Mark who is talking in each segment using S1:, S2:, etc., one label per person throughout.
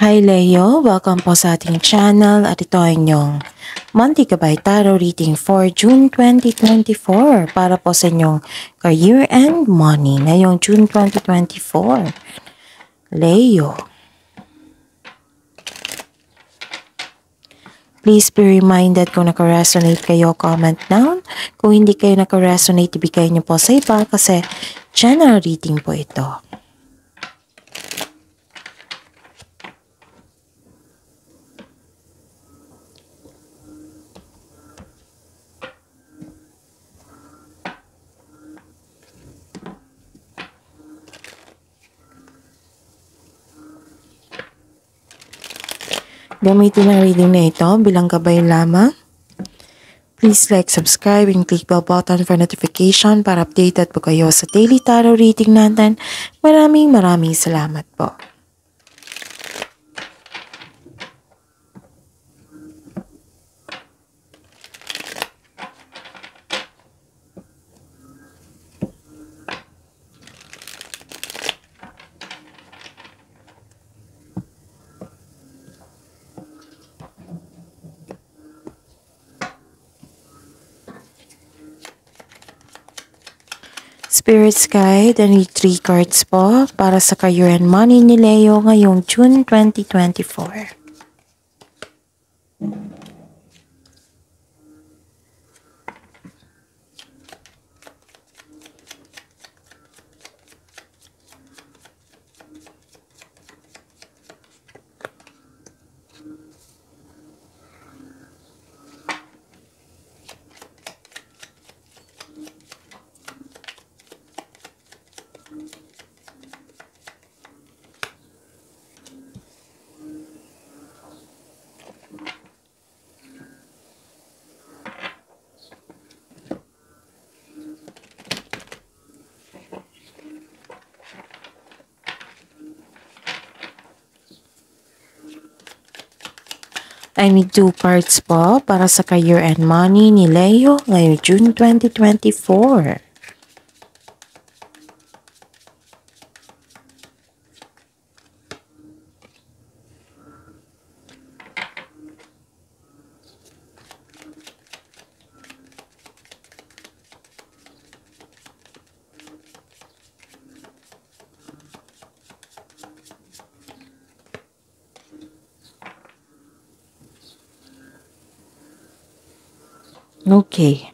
S1: Hi Leo! Welcome po sa ating channel at ito ay inyong Monthly Gabay Tarot Reading for June 2024 para po sa inyong career and money ngayong June 2024. Leo, please be reminded kung naka-resonate kayo, comment down. Kung hindi kayo naka-resonate, ibigay niyo po sa iba kasi general reading po ito. Gamitin ang reading na ito bilang gabay lamang. Please like, subscribe, and click bell button for notification para updated po kayo sa daily tarot reading natin. Maraming salamat po. Spirit's Guide, and 3 cards po para sa career and money ni Leo ngayong June 2024. I need 2 cards po para sa career and money ni Leo ngayong June 2024. Okay.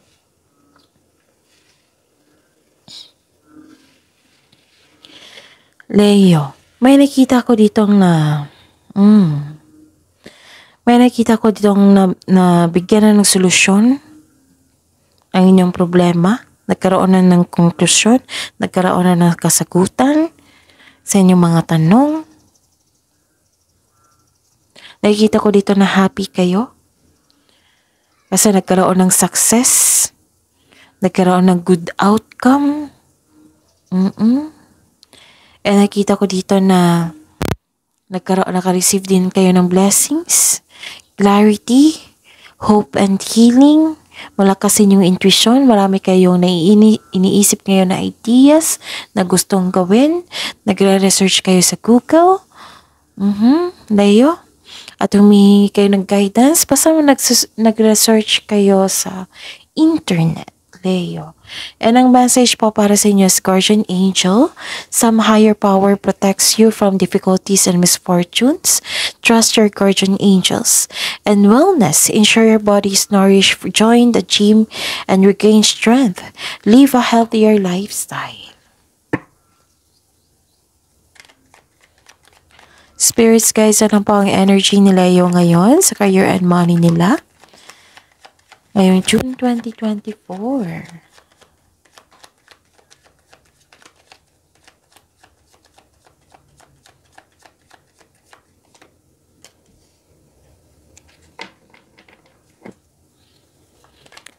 S1: Leo, may nakita ko ditong na bigyan na ng solusyon ang inyong problema. Nagkaroon na ng konklusyon, nagkaroon na ng kasagutan sa inyong mga tanong. Nakikita ko dito na happy kayo. Kasi nagkaroon ng success, nagkaroon ng good outcome. And nakita ko dito na naka-receive din kayo ng blessings, clarity, hope and healing. Malakas inyong intuition, marami kayong iniisip ngayon na ideas na gustong gawin. Nagre-research kayo sa Google. Leo. At humingi kayo ng guidance, basta nag-research kayo sa internet, Leo. And ang message po para sa inyo is Guardian Angel. Some higher power protects you from difficulties and misfortunes. Trust your guardian angels. And wellness, ensure your body is nourished. Join the gym and regain strength. Live a healthier lifestyle. Spirits guys, ano po ang energy ni Leo ngayon sa career and money nila? Ngayong June 2024.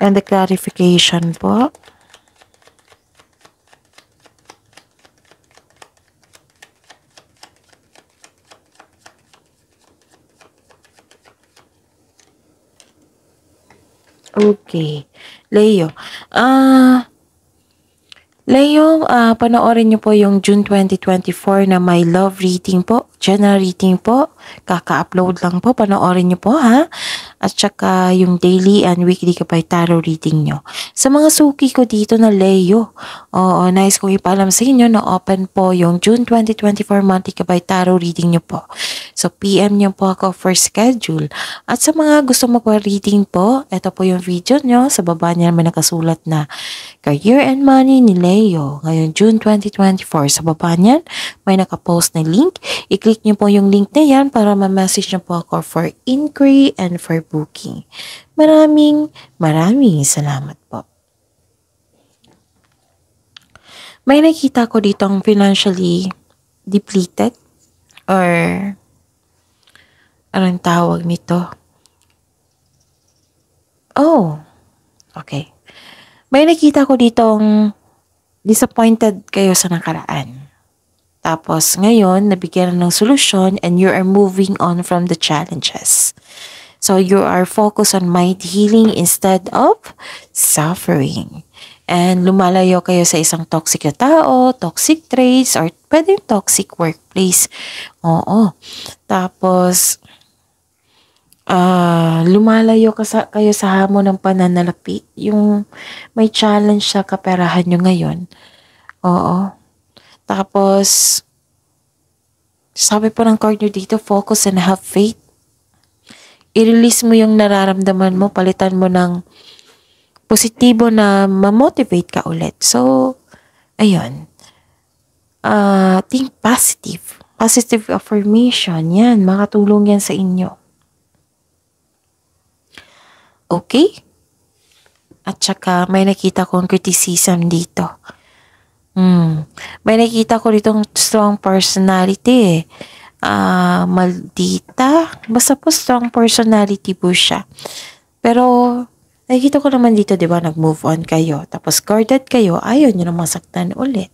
S1: And the clarification po. Okay. Leo, Leo, panoorin niyo po yung June 2024 na My Love reading po, general reading po. Kaka-upload lang po, panoorin niyo po ha. At saka yung daily and weekly kapay tarot reading nyo. Sa mga suki ko dito na Leo, nice kong ipaalam sa inyo na open po yung June 2024 monthly kapay tarot reading nyo po. So PM nyo po ako for schedule. At sa mga gusto magpa-reading po, ito po yung video nyo. Sa baba niya naman nakasulat na Career and Money ni Leo. Ngayon June 2024. Sa baba niyan, may nakapost na link. I-click nyo po yung link na yan para ma-message nyo po ako for inquiry and for booking. Maraming salamat po. May nakita ko ditong financially depleted or anong tawag nito? Oh, okay. May nakita ko ditong disappointed kayo sa nakaraan. Tapos ngayon, nabigyan ng solusyon and you are moving on from the challenges. So you are focused on mind healing instead of suffering. And lumalayo kayo sa isang toxic na tao, toxic traits, or pwedeng toxic workplace. Oo. Tapos, lumalayo kayo sa hamon ng pananalapi. Yung may challenge sa kaperahan nyo ngayon. Oo. Tapos, sabi po ng card nyo dito, focus and have faith. I-release mo yung nararamdaman mo, palitan mo ng positibo na ma-motivate ka ulit. So, ayun. Think positive. Positive affirmation. Yan, makatulong yan sa inyo. Okay? At saka, may nakita kong criticism dito. May nakita ko ditong strong personality maldita. Basta po strong personality po siya. Pero, nakikita ko naman dito, di ba, nag-move on kayo. Tapos, guarded kayo, ayaw nyo na masaktan ulit.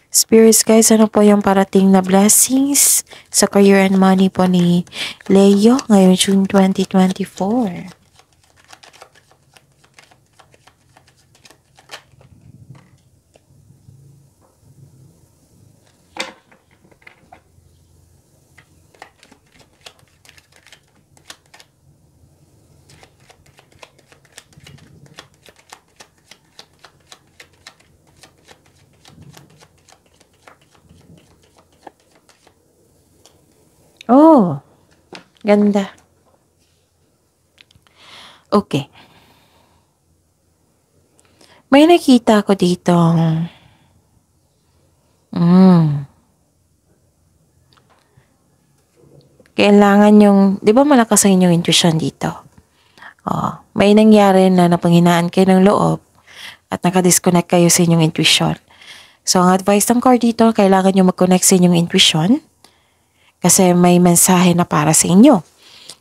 S1: Spirits guys, ano po yung parating na blessings sa career and money po ni Leo ngayong June 2024? Oh, ganda. Okay. May nakita ko dito. Kailangan yung, di ba malakas ang inyong intuition dito? May nangyari na napanghinaan kayo ng loob at nakadisconnect kayo sa inyong intuition. So, ang advice ng card dito, kailangan nyo mag-connect sa inyong intuition. Kasi may mensahe na para sa inyo.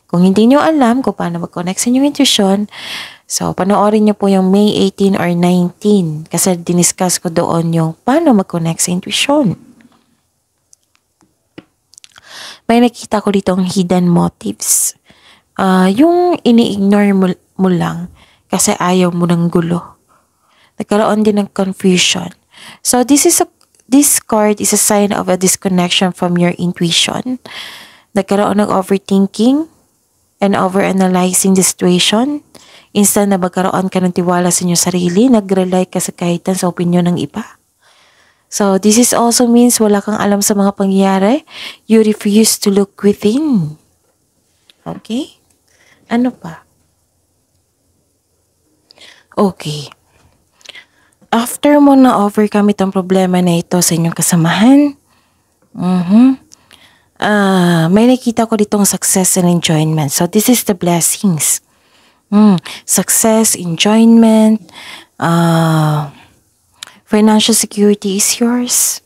S1: Kung hindi nyo alam kung paano mag-connect sa inyong intuition, so panoorin nyo po yung May 18 or 19 kasi diniscuss ko doon yung paano mag-connect sa intuition. May nakita ko dito ang hidden motives. Yung ini-ignore mo lang kasi ayaw mo ng gulo. Nagkaroon din ng confusion. So this card is a sign of a disconnection from your intuition. Nagkaroon ng overthinking and overanalyzing the situation. Instead na magkaroon ka ng tiwala sa inyong sarili, nag-rely ka sa kahitan sa opinion ng iba. So this is also means wala kang alam sa mga pangyayari. You refuse to look within. Okay? Ano pa? Okay. After mo na overcome itong problema na ito sa inyong kasamahan, may nakita ko ditong success and enjoyment. So, this is the blessings. Success, enjoyment, financial security is yours.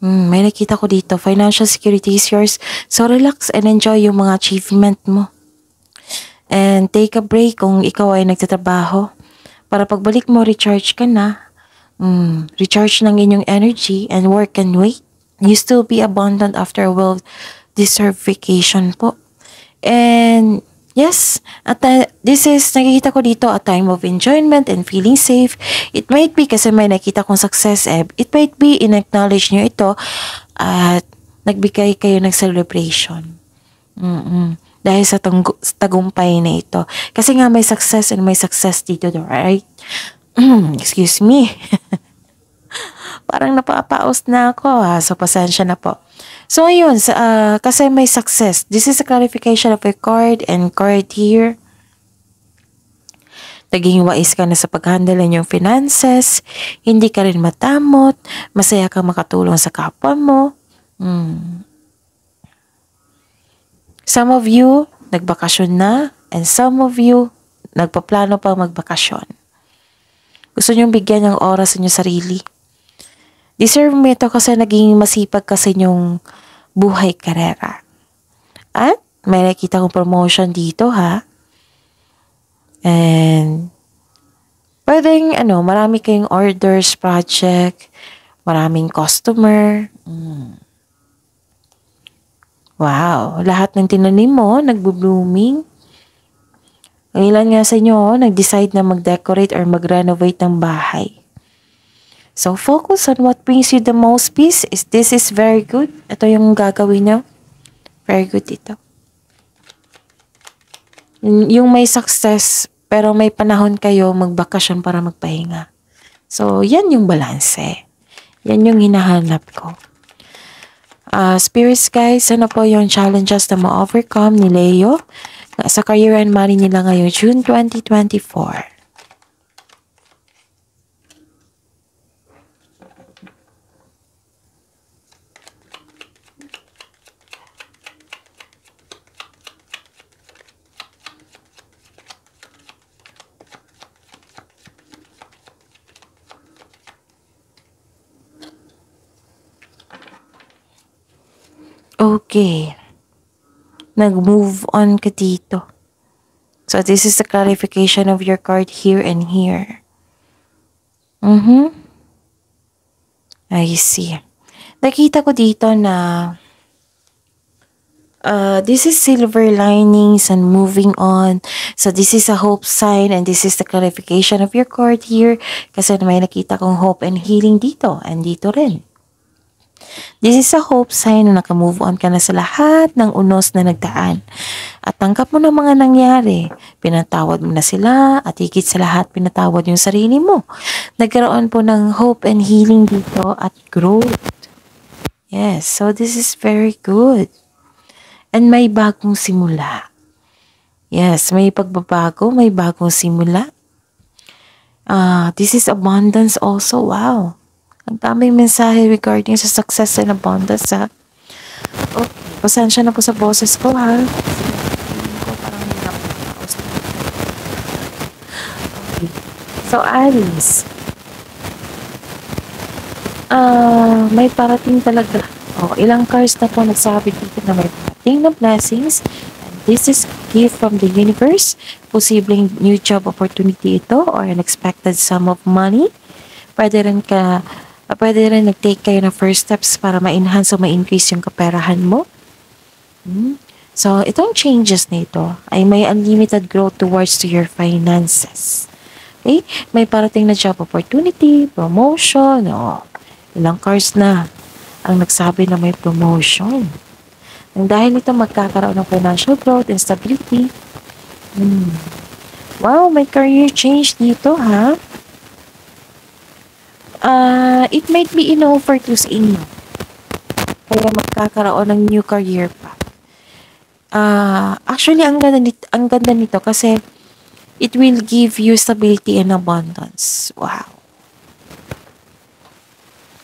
S1: May nakita ko dito, financial security is yours. So, relax and enjoy yung mga achievement mo. And take a break kung ikaw ay nagtatrabaho. Para pagbalik mo, recharge ka na. Recharge ng inyong energy and work and wait. You still be abundant after a well-deserved vacation po. And Yes, at this is, nakikita ko dito, a time of enjoyment and feeling safe. It might be kasi may nakita kong success, it might be in-acknowledge nyo ito at nagbigay kayo ng celebration. Dahil sa tagumpay na ito. Kasi nga may success and may success dito, right? Excuse me. Parang napapaos na ako so pasensya na po. So ayun, kasi may success. This is a clarification of a card and card here. Naging wais ka na sa pag-handle ng iyong finances, hindi ka rin matamot, masaya kang makatulong sa kapwa mo. Some of you, nagbakasyon na, and some of you, nagpaplano pa magbakasyon. Gusto niyong bigyan ng oras sa inyong sarili. Deserve mo ito kasi naging masipag kasi inyong buhay karera. At may nakita kong promotion dito And pwedeng marami kayong orders, project, maraming customer. Wow, lahat ng tinanim mo nagbo-blooming. Ang ilan nga sa inyo nag-decide na mag-decorate or mag-renovate ng bahay. So, focus on what brings you the most peace. This is very good. Ito yung gagawin nyo. Very good ito. Yung may success, pero may panahon kayo magbakasyon para magpahinga. So, yan yung balanse. Yan yung hinahanap ko. Spirits guys, ano po yung challenges na ma-overcome ni Leo sa career and money nila ngayong June 2024? Okay. Nag-move on ka dito. So, this is the clarification of your card here and here. I see. Nakita ko dito na this is silver linings and moving on. So, this is a hope sign and this is the clarification of your card here. Kasi may nakita kong hope and healing dito and dito rin. This is a hope sign na naka-move on ka na sa lahat ng unos na nagdaan. At tanggap mo ng mga nangyari. Pinatawad mo na sila at higit sa lahat pinatawad yung sarili mo. Nagkaroon po ng hope and healing dito at growth. Yes, so this is very good. And may bagong simula. Yes, may pagbabago, may bagong simula. This is abundance also. Wow. Ang daming mensahe regarding sa success and abundance Okay, pasensya na po sa boses ko Feeling ko parang hirap na Okay. So, Alice. May parating talaga. Ilang cards na po nagsabi dito na may parating na blessings. And this is gift from the universe. Posibleng new job opportunity ito or unexpected sum of money. Pwede rin nag-take kayo ng first steps para ma-enhance o ma-increase yung kaperahan mo. So, itong changes na ito ay may unlimited growth towards to your finances. Okay? May parating na job opportunity, promotion, ilang cards na ang nagsabi na may promotion. And dahil ito magkakaroon ng financial growth and stability. Wow, may career change dito it might be in-offer to sa inyo. Kaya magkakaroon ng new career pa. Actually, ang ganda nito kasi it will give you stability and abundance. Wow.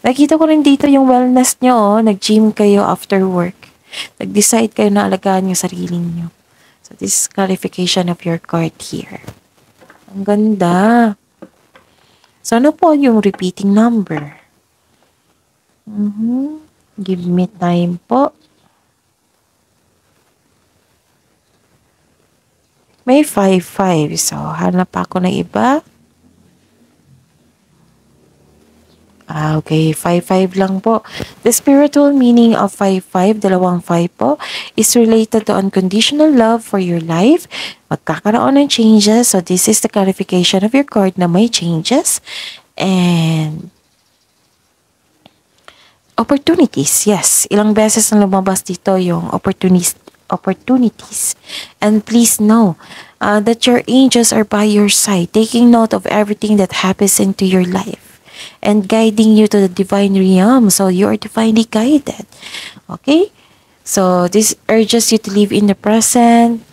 S1: Nakita ko rin dito yung wellness nyo. Nag-gym kayo after work. Nag-decide kayo na alagaan yung sarili nyo. So, this is clarification of your card here. Ang ganda. So, ano po yung repeating number? Give me time po. May 5-5. So, hanap ako ng iba. Okay, 5-5 lang po. The spiritual meaning of 5-5, dalawang 5 po, is related to unconditional love for your life. Magkakaroon ng changes. So, this is the clarification of your card na may changes. And opportunities, yes. Ilang beses na lumabas dito yung opportunities. And please know that your angels are by your side, taking note of everything that happens into your life and guiding you to the divine realm. So you are divinely guided. Okay? So this urges you to live in the present.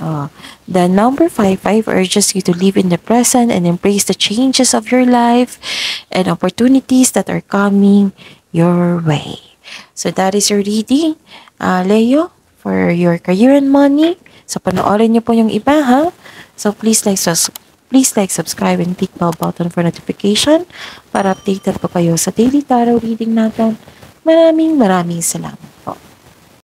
S1: The number 5-5 urges you to live in the present and embrace the changes of your life and opportunities that are coming your way. So that is your reading, Leo, for your career and money. So panoorin niyo po yung iba, ha? So please like, subscribe, and click bell button for notification para updated po kayo sa daily tarot reading natin. Maraming salamat po.